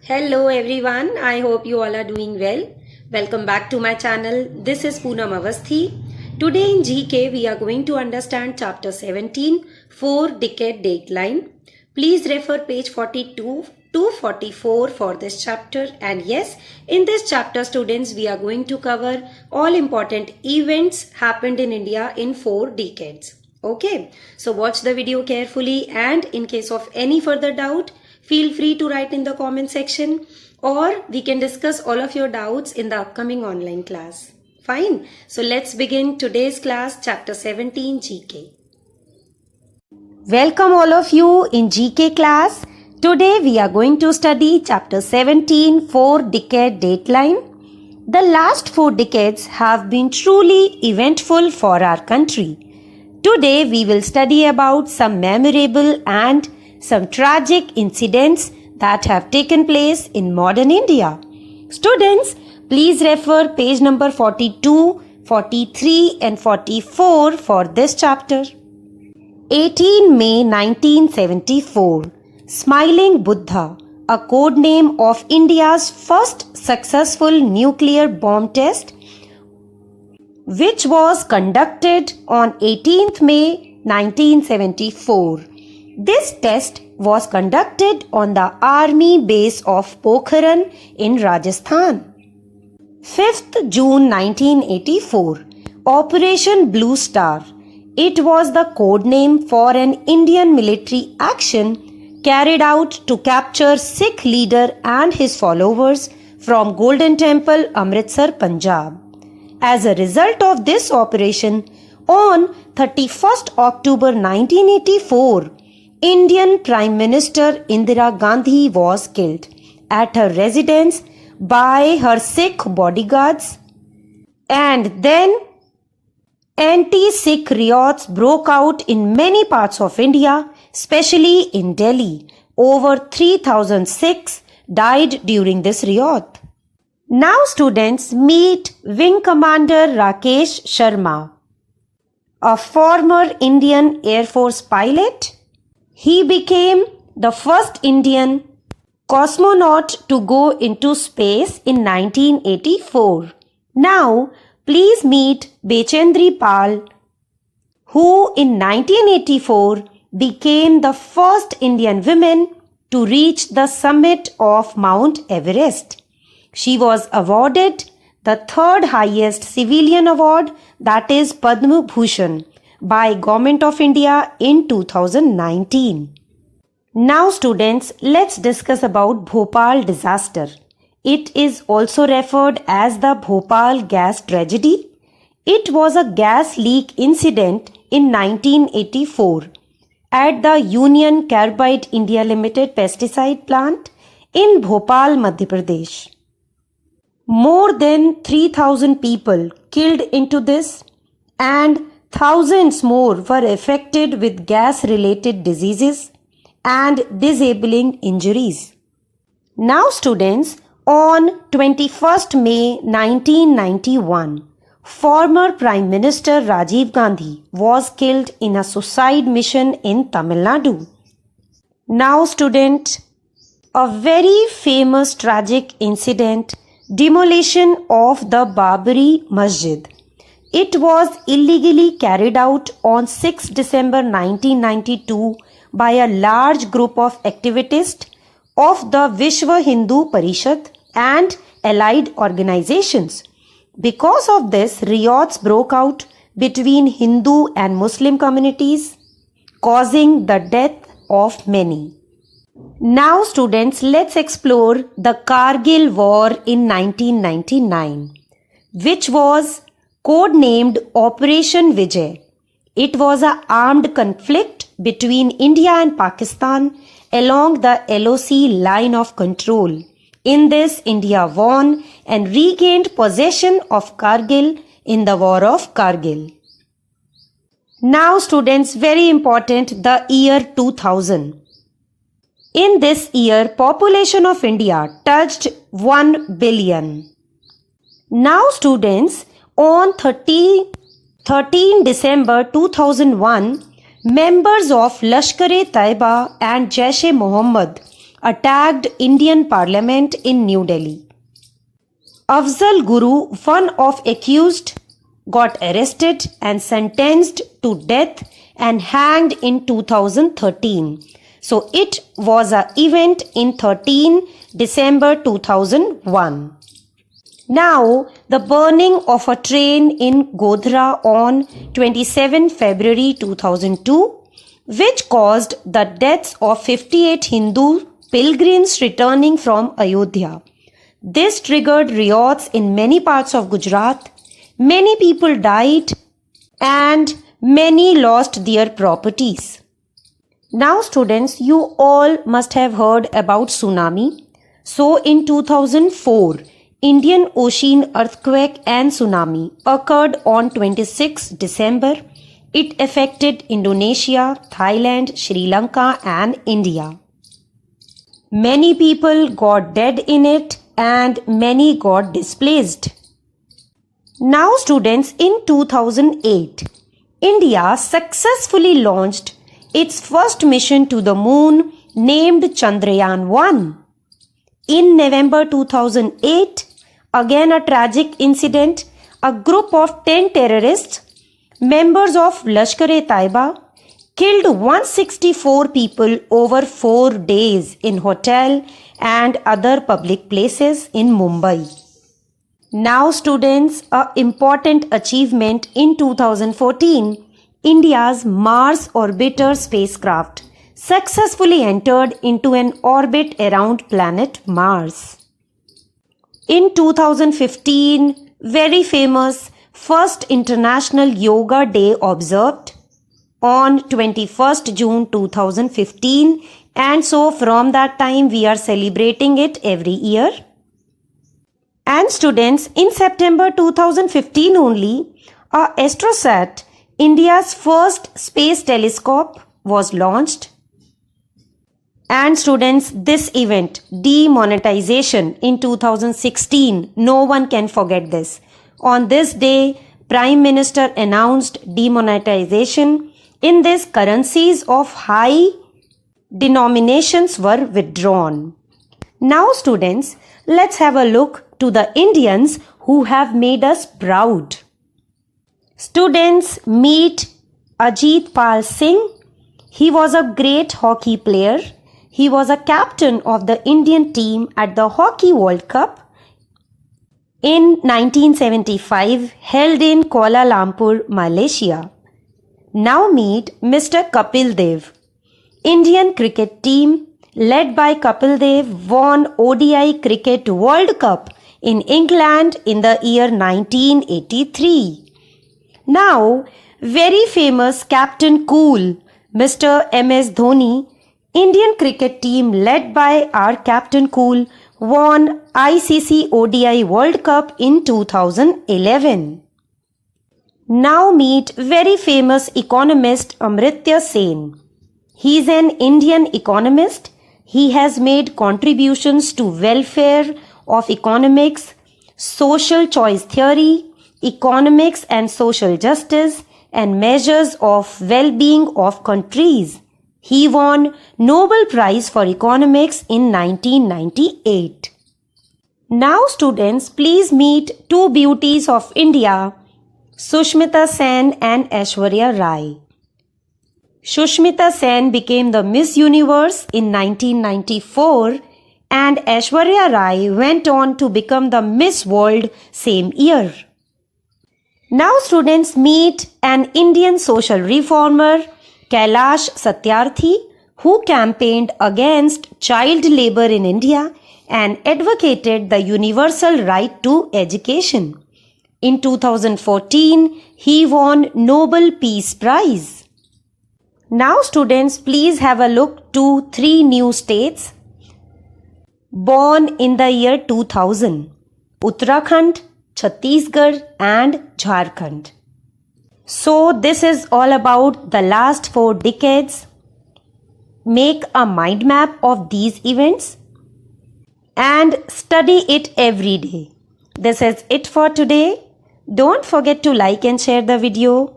Hello everyone, I hope you all are doing well. Welcome back to my channel. This is Poonam Avasthi. Today in GK we are going to understand chapter 17, 4-decade dateline. Please refer page 42 to 44 for this chapter, and yes, in this chapter students we are going to cover all important events happened in India in 4 decades. Okay, so watch the video carefully, and in case of any further doubt, feel free to write in the comment section, or we can discuss all of your doubts in the upcoming online class. Fine. So let's begin today's class, chapter 17 GK. Welcome all of you in GK class. Today we are going to study chapter 17, 4-decade dateline. The last 4 decades have been truly eventful for our country. Today we will study about some memorable and some tragic incidents that have taken place in modern India. Students, please refer page number 42, 43 and 44 for this chapter. 18 May 1974, Smiling Buddha, a code name of India's first successful nuclear bomb test, which was conducted on 18th May 1974. This test was conducted on the army base of Pokhran in Rajasthan. 5th June 1984, Operation Blue Star. It was the code name for an Indian military action carried out to capture Sikh leader and his followers from Golden Temple, Amritsar, Punjab. As a result of this operation, on 31st October 1984, Indian Prime Minister Indira Gandhi was killed at her residence by her Sikh bodyguards, and then anti-Sikh riots broke out in many parts of India, especially in Delhi. Over 3,000 Sikhs died during this riot. Now students, meet Wing Commander Rakesh Sharma, a former Indian Air Force pilot. He became the first Indian cosmonaut to go into space in 1984. Now, please meet Bechendri Pal, who in 1984 became the first Indian woman to reach the summit of Mount Everest. She was awarded the third highest civilian award, that is Padma Bhushan, by Government of India in 2019. Now students, let's discuss about Bhopal disaster. It is also referred as the Bhopal gas tragedy. It was a gas leak incident in 1984 at the Union Carbide India Limited pesticide plant in Bhopal, Madhya Pradesh. More than 3,000 people killed into this, and thousands more were affected with gas-related diseases and disabling injuries. Now students, on 21st May 1991, former Prime Minister Rajiv Gandhi was killed in a suicide mission in Tamil Nadu. Now student, a very famous tragic incident, demolition of the Babri Masjid. It was illegally carried out on 6 December 1992 by a large group of activists of the Vishwa Hindu Parishad and allied organizations. Because of this, riots broke out between Hindu and Muslim communities, causing the death of many. Now students, let's explore the Kargil War in 1999, which was codenamed Operation Vijay. It was an armed conflict between India and Pakistan along the LOC line of control. In this, India won and regained possession of Kargil in the War of Kargil. Now students, very important, the year 2000. In this year, population of India touched 1 billion. Now students, on 13 December 2001, members of Lashkar-e-Taiba and Jaish-e-Mohammed attacked Indian Parliament in New Delhi. Afzal Guru, one of accused, got arrested and sentenced to death and hanged in 2013. So it was an event in 13 December 2001. Now, the burning of a train in Godhra on 27 February 2002, which caused the deaths of 58 Hindu pilgrims returning from Ayodhya. This triggered riots in many parts of Gujarat. Many people died and many lost their properties. Now students, you all must have heard about tsunami. So in 2004, Indian Ocean earthquake and tsunami occurred on 26 December. It affected Indonesia, Thailand, Sri Lanka and India. Many people got dead in it and many got displaced. Now students, in 2008, India successfully launched its first mission to the moon named Chandrayaan-1. In November 2008, again a tragic incident, a group of 10 terrorists, members of Lashkar-e-Taiba, killed 164 people over 4 days in hotel and other public places in Mumbai. Now students, an important achievement in 2014, India's Mars Orbiter spacecraft successfully entered into an orbit around planet Mars. In 2015, very famous first International Yoga Day observed on 21st June 2015, and so from that time we are celebrating it every year. And students, in September 2015 only, AstroSat, India's first space telescope, was launched. And students, this event, demonetization in 2016, no one can forget this. On this day, Prime Minister announced demonetization. In this, currencies of high denominations were withdrawn. Now students, let's have a look to the Indians who have made us proud. Students, meet Ajit Pal Singh. He was a great hockey player. He was a captain of the Indian team at the Hockey World Cup in 1975 held in Kuala Lumpur, Malaysia. Now meet Mr. Kapil Dev. Indian cricket team led by Kapil Dev won ODI Cricket World Cup in England in the year 1983. Now, very famous Captain Cool, Mr. MS Dhoni, Indian cricket team led by our Captain Cool won ICC ODI World Cup in 2011. Now meet very famous economist Amartya Sen. He is an Indian economist. He has made contributions to welfare of economics, social choice theory, economics and social justice, and measures of well-being of countries. He won Nobel Prize for Economics in 1998. Now students, please meet two beauties of India, Sushmita Sen and Aishwarya Rai. Sushmita Sen became the Miss Universe in 1994 and Aishwarya Rai went on to become the Miss World same year. Now students, meet an Indian social reformer, Kailash Satyarthi, who campaigned against child labor in India and advocated the universal right to education. In 2014, he won Nobel Peace Prize. Now students, please have a look to 3 new states born in the year 2000, Uttarakhand, Chhattisgarh and Jharkhand. So this is all about the last 4 decades. Make a mind map of these events and study it every day. This is it for today. Don't forget to like and share the video.